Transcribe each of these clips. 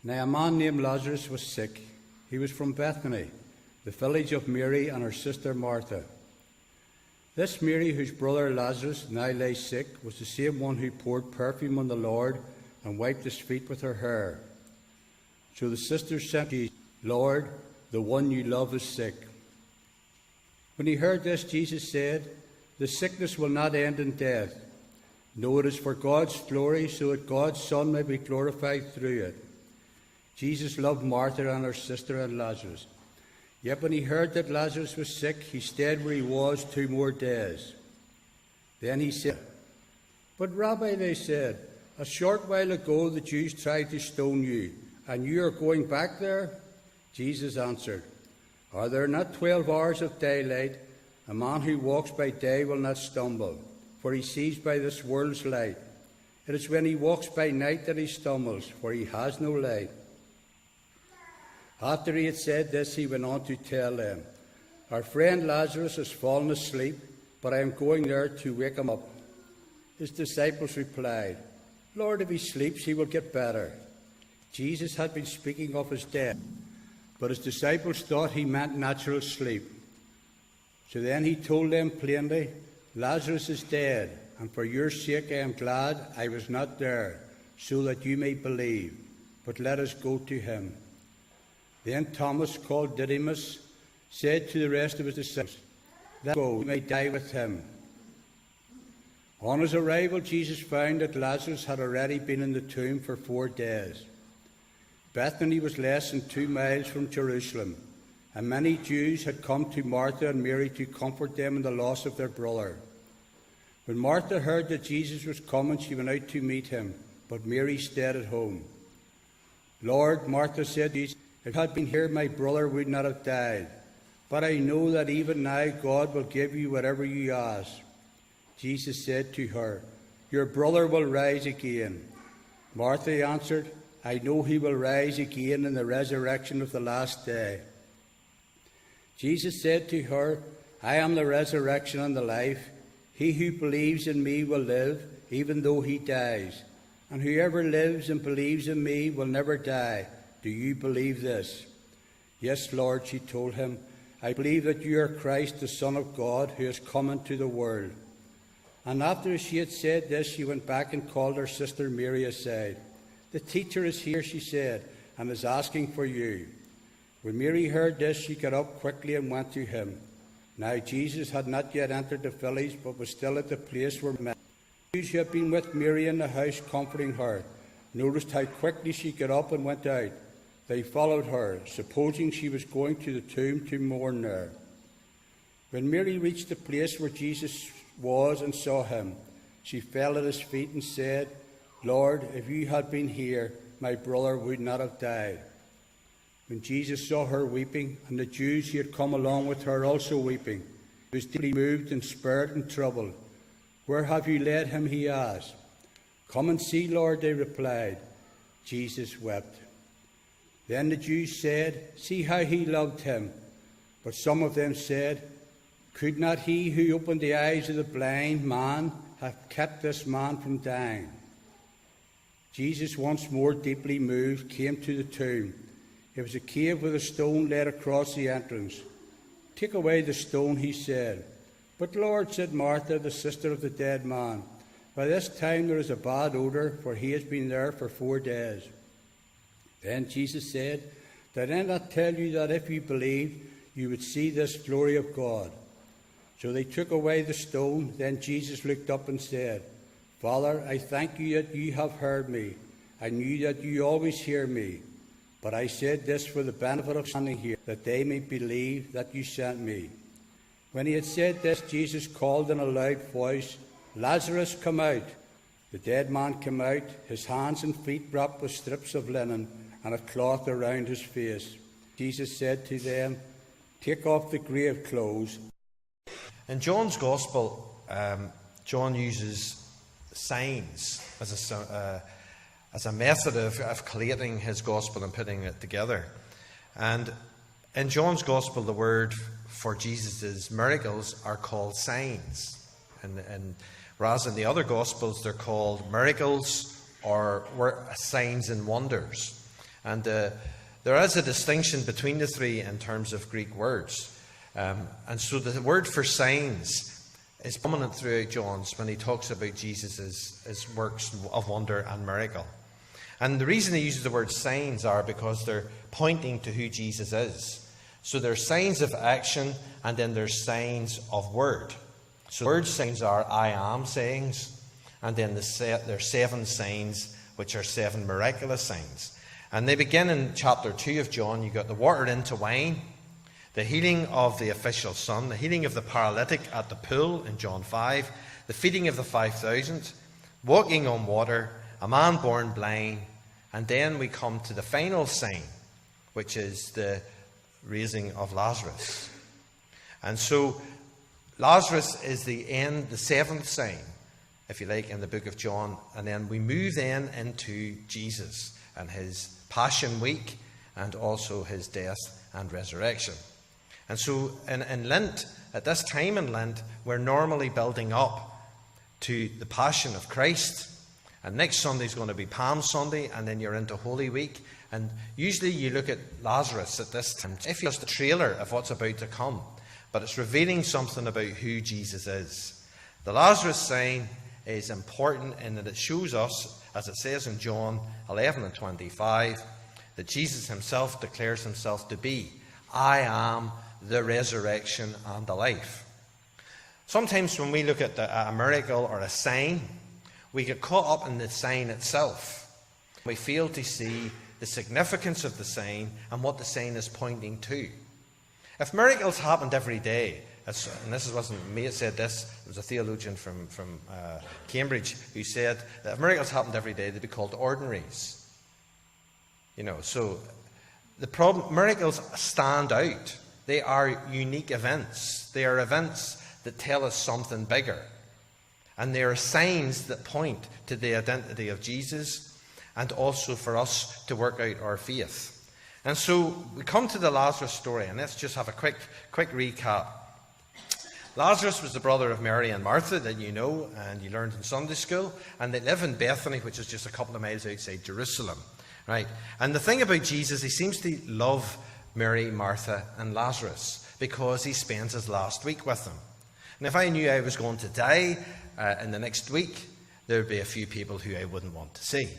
Now a man named Lazarus was sick. He was from Bethany, the village of Mary and her sister Martha. This Mary, whose brother Lazarus now lay sick, was the same one who poured perfume on the Lord and wiped his feet with her hair. So the sisters said to Jesus, Lord, the one you love is sick. When he heard this, Jesus said, the sickness will not end in death. No, it is for God's glory, so that God's Son may be glorified through it. Jesus loved Martha and her sister and Lazarus. Yet when he heard that Lazarus was sick, he stayed where he was 2 more days. Then he said, But Rabbi, they said, a short while ago the Jews tried to stone you, and you are going back there? Jesus answered, Are there not 12 hours of daylight? A man who walks by day will not stumble, for he sees by this world's light. It is when he walks by night that he stumbles, for he has no light. After he had said this, he went on to tell them, Our friend Lazarus has fallen asleep, but I am going there to wake him up. His disciples replied, Lord, if he sleeps, he will get better. Jesus had been speaking of his death, but his disciples thought he meant natural sleep. So then he told them plainly, Lazarus is dead, and for your sake I am glad I was not there, so that you may believe. But let us go to him. Then Thomas, called Didymus, said to the rest of his disciples, Let us go, we may die with him. On his arrival, Jesus found that Lazarus had already been in the tomb for 4 days. Bethany was less than 2 miles from Jerusalem, and many Jews had come to Martha and Mary to comfort them in the loss of their brother. When Martha heard that Jesus was coming, she went out to meet him, but Mary stayed at home. Lord, Martha said to Jesus, If I had been here, my brother would not have died. But I know that even now God will give you whatever you ask. Jesus said to her, Your brother will rise again. Martha answered, I know he will rise again in the resurrection of the last day. Jesus said to her, I am the resurrection and the life. He who believes in me will live, even though he dies. And whoever lives and believes in me will never die. Do you believe this? Yes, Lord, she told him. I believe that you are Christ, the Son of God, who has come into the world. And after she had said this, she went back and called her sister Mary aside. The teacher is here, she said, and is asking for you. When Mary heard this, she got up quickly and went to him. Now Jesus had not yet entered the village, but was still at the place where men who had been with Mary in the house comforting her noticed how quickly she got up and went out. They followed her, supposing she was going to the tomb to mourn there. When Mary reached the place where Jesus was and saw him, she fell at his feet and said, Lord, if you had been here, my brother would not have died. When Jesus saw her weeping, and the Jews who had come along with her also weeping, he was deeply moved in spirit and troubled. Where have you laid him? He asked. Come and see, Lord, they replied. Jesus wept. Then the Jews said, See how he loved him. But some of them said, Could not he who opened the eyes of the blind man have kept this man from dying? Jesus, once more deeply moved, came to the tomb. It was a cave with a stone laid across the entrance. Take away the stone, he said. But Lord, said Martha, the sister of the dead man, by this time there is a bad odour, for he has been there for 4 days. Then Jesus said, Did I not tell you that if you believed, you would see this glory of God? So they took away the stone. Then Jesus looked up and said, Father, I thank you that you have heard me. I knew that you always hear me. But I said this for the benefit of standing here, that they may believe that you sent me. When he had said this, Jesus called in a loud voice, Lazarus, come out. The dead man came out, his hands and feet wrapped with strips of linen and a cloth around his face. Jesus said to them, Take off the grave clothes. In John's Gospel, John uses signs as a method of collating his Gospel and putting it together. And in John's Gospel, the word for Jesus' miracles are called signs. And whereas in the other Gospels, they're called miracles or signs and wonders. And there is a distinction between the three in terms of Greek words. And so the word for signs is prominent throughout John's when he talks about Jesus' works of wonder and miracle. And the reason he uses the word signs are because they're pointing to who Jesus is. So there's signs of action, and then there's signs of word. So word signs are I am sayings, and then there's 7 signs, which are 7 miraculous signs. And they begin in chapter 2 of John. You got the water into wine, the healing of the official son, the healing of the paralytic at the pool in John 5, the feeding of the 5,000, walking on water, a man born blind, and then we come to the final sign, which is the raising of Lazarus. And so Lazarus is the 7th sign, if you like, in the book of John. And then we move then into Jesus and his Passion Week and also his death and resurrection. And so in Lent, at this time in Lent, we're normally building up to the Passion of Christ. And next Sunday is going to be Palm Sunday, and then you're into Holy Week. And usually you look at Lazarus at this time. If it's just a trailer of what's about to come, but it's revealing something about who Jesus is. The Lazarus sign is important in that it shows us, as it says in John 11 and 25, that Jesus himself declares himself to be, I am the resurrection and the life. Sometimes when we look at a miracle or a sign, we get caught up in the sign itself. We fail to see the significance of the sign and what the sign is pointing to. If miracles happened every day, and this wasn't me that said this, it was a theologian from Cambridge who said that if miracles happened every day, they'd be called ordinaries. So the problem, miracles stand out. They are unique events. They are events that tell us something bigger. And they are signs that point to the identity of Jesus and also for us to work out our faith. And so we come to the Lazarus story, and let's just have a quick recap. Lazarus was the brother of Mary and Martha that you know and you learned in Sunday school, and they live in Bethany, which is just a couple of miles outside Jerusalem. Right? And the thing about Jesus, he seems to love Mary, Martha, and Lazarus because he spends his last week with them. And if I knew I was going to die in the next week, there would be a few people who I wouldn't want to see.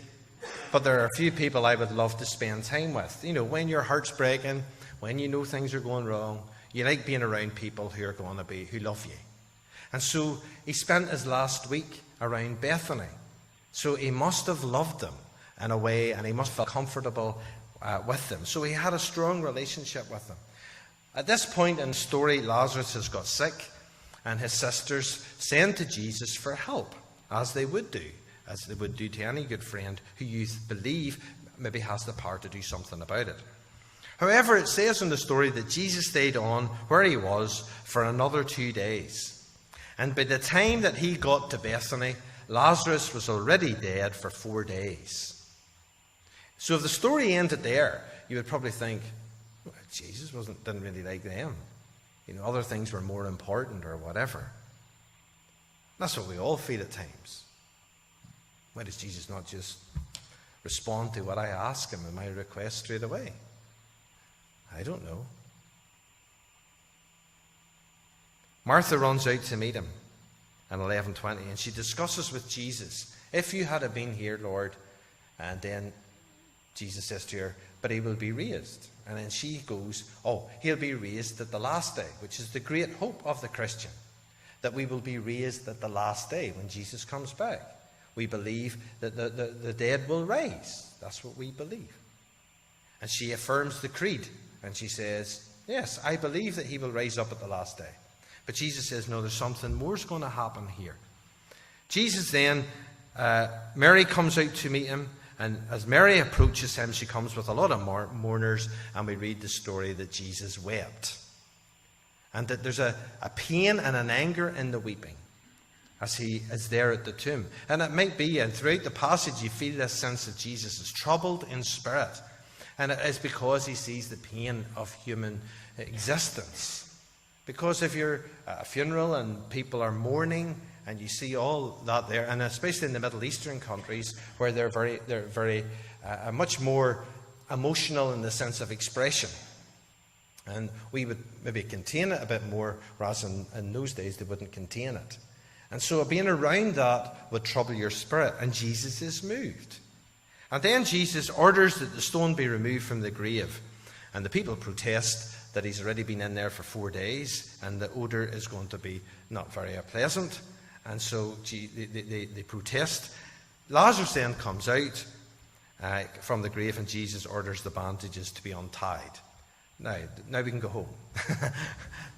But there are a few people I would love to spend time with. When your heart's breaking, when you know things are going wrong, you like being around people who love you. And so he spent his last week around Bethany. So he must have loved them in a way, and he must feel comfortable with them. So he had a strong relationship with them. At this point in the story, Lazarus has got sick, and his sisters send to Jesus for help, as they would do to any good friend who you believe maybe has the power to do something about it. However, it says in the story that Jesus stayed on where he was for another 2 days. And by the time that he got to Bethany, Lazarus was already dead for 4 days. So if the story ended there, you would probably think, well, Jesus didn't really like them. Other things were more important or whatever. That's what we all feel at times. Why does Jesus not just respond to what I ask him and my request straight away? I don't know. Martha runs out to meet him in 11:20, and she discusses with Jesus, if you had been here, Lord, and then Jesus says to her, but he will be raised. And then she goes, he'll be raised at the last day, which is the great hope of the Christian, that we will be raised at the last day when Jesus comes back. We believe that the dead will rise. That's what we believe. And she affirms the creed, and she says, yes, I believe that he will rise up at the last day. But Jesus says, no, there's something more is going to happen here. Jesus then, Mary comes out to meet him, and as Mary approaches him, she comes with a lot of mourners, and we read the story that Jesus wept. And that there's a pain and an anger in the weeping as he is there at the tomb. And it might be, and throughout the passage you feel this sense that Jesus is troubled in spirit. And it is because he sees the pain of human existence. Because if you're at a funeral and people are mourning, and you see all that there, and especially in the Middle Eastern countries where they're very much more emotional in the sense of expression. And we would maybe contain it a bit more, whereas in those days they wouldn't contain it. And so being around that would trouble your spirit, and Jesus is moved. And then Jesus orders that the stone be removed from the grave. And the people protest that he's already been in there for 4 days, and the odour is going to be not very pleasant. And so they protest. Lazarus then comes out from the grave, and Jesus orders the bandages to be untied. Now we can go home.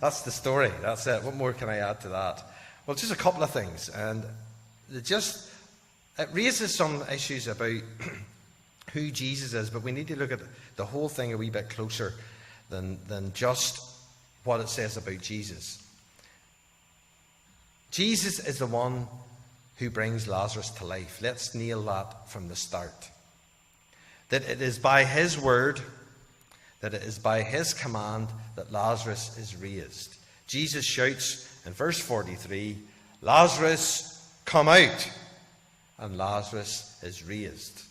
That's the story. That's it. What more can I add to that? Well, just a couple of things. And it raises some issues about who Jesus is, but we need to look at the whole thing a wee bit closer than just what it says about Jesus. Jesus is the one who brings Lazarus to life. Let's nail that from the start. That it is by his word, that it is by his command that Lazarus is raised. Jesus shouts in verse 43, "Lazarus, come out!" And Lazarus is raised.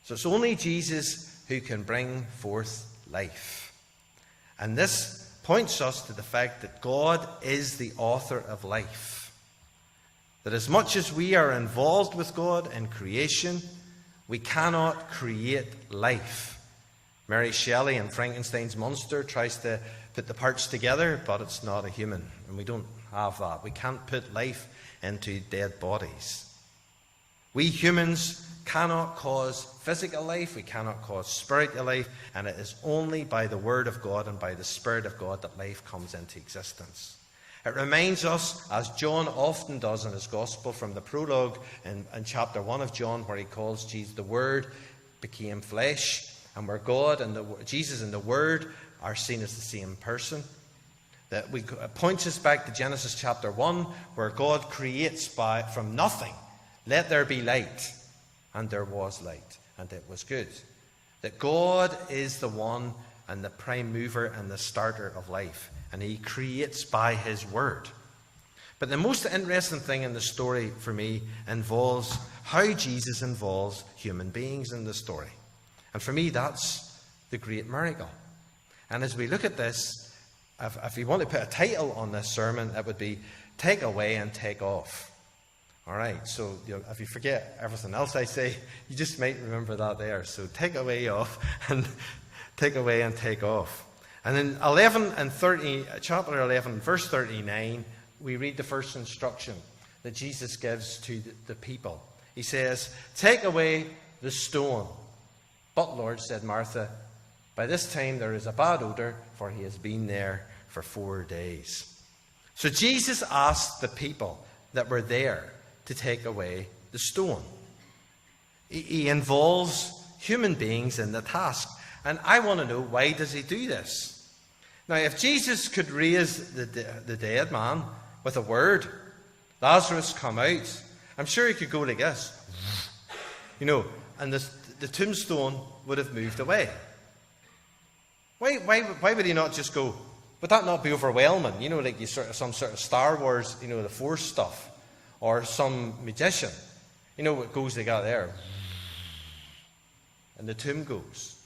So it's only Jesus who can bring forth life. And this points us to the fact that God is the author of life. That as much as we are involved with God in creation, we cannot create life. Mary Shelley in Frankenstein's monster tries to put the parts together, but it's not a human, and we don't have that. We can't put life into dead bodies. We humans cannot cause physical life, we cannot cause spiritual life, and it is only by the Word of God and by the Spirit of God that life comes into existence. It reminds us, as John often does in his Gospel, from the prologue in chapter 1 of John, where he calls Jesus the Word became flesh, and where God and Jesus and the Word are seen as the same person. That points us back to Genesis chapter 1, where God creates from nothing, "Let there be light," and there was light, and it was good. That God is the one and the prime mover and the starter of life, and he creates by his word. But the most interesting thing in the story for me involves how Jesus involves human beings in the story. And for me, that's the great miracle. And as we look at this, if you want to put a title on this sermon, it would be "Take Away and Take Off." All right, so if you forget everything else I say, you just might remember that there. So take away off and take away and take off. And in chapter 11, verse 39, we read the first instruction that Jesus gives to the people. He says, "Take away the stone." "But Lord," said Martha, "by this time there is a bad odor, for he has been there for 4 days." So Jesus asked the people that were there to take away the stone. He involves human beings in the task. And I want to know, why does he do this? Now, if Jesus could raise the dead man with a word, "Lazarus, come out," I'm sure he could go like this, and the tombstone would have moved away. Why would he not just go? Would that not be overwhelming? Like some sort of Star Wars, the Force stuff, or some magician, what goes like that there, and the tomb goes.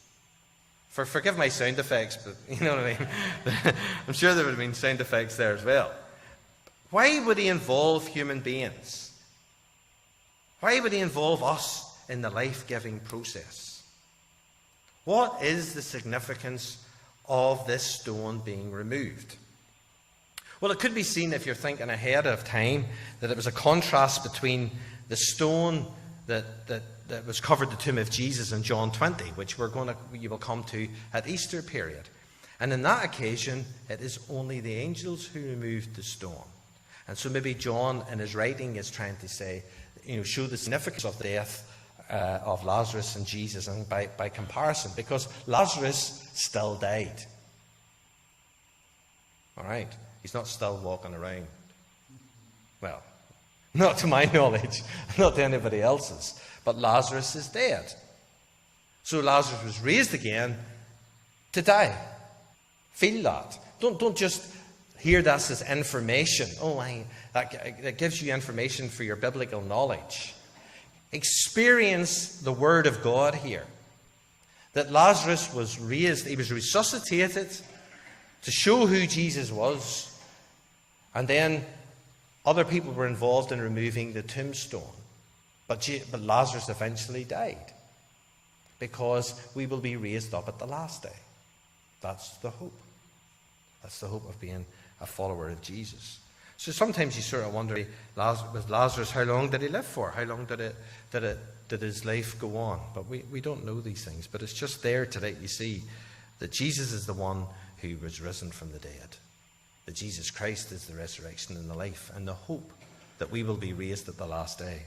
Forgive my sound effects, but you know what I mean. I'm sure there would have been sound effects there as well. Why would he involve human beings? Why would he involve us in the life-giving process? What is the significance of this stone being removed? Well, it could be seen, if you're thinking ahead of time, that it was a contrast between the stone that was covered the tomb of Jesus in John 20, which you will come to at Easter period. And in that occasion, it is only the angels who removed the stone. And so maybe John, in his writing, is trying to say, show the significance of the death of Lazarus and Jesus, and by comparison, because Lazarus still died. All right, he's not still walking around. Well, not to my knowledge, not to anybody else's, but Lazarus is dead. So Lazarus was raised again to die. Feel that. Don't just hear this as information. That gives you information for your biblical knowledge. Experience the Word of God here. that Lazarus was raised, he was resuscitated to show who Jesus was. And then other people were involved in removing the tombstone. But Lazarus eventually died, because we will be raised up at the last day. That's the hope. That's the hope of being a follower of Jesus. So sometimes you sort of wonder, with Lazarus, how long did he live for? How long did his life go on? But we don't know these things. But it's just there to let you see that Jesus is the one who was risen from the dead. That Jesus Christ is the resurrection and the life and the hope that we will be raised at the last day.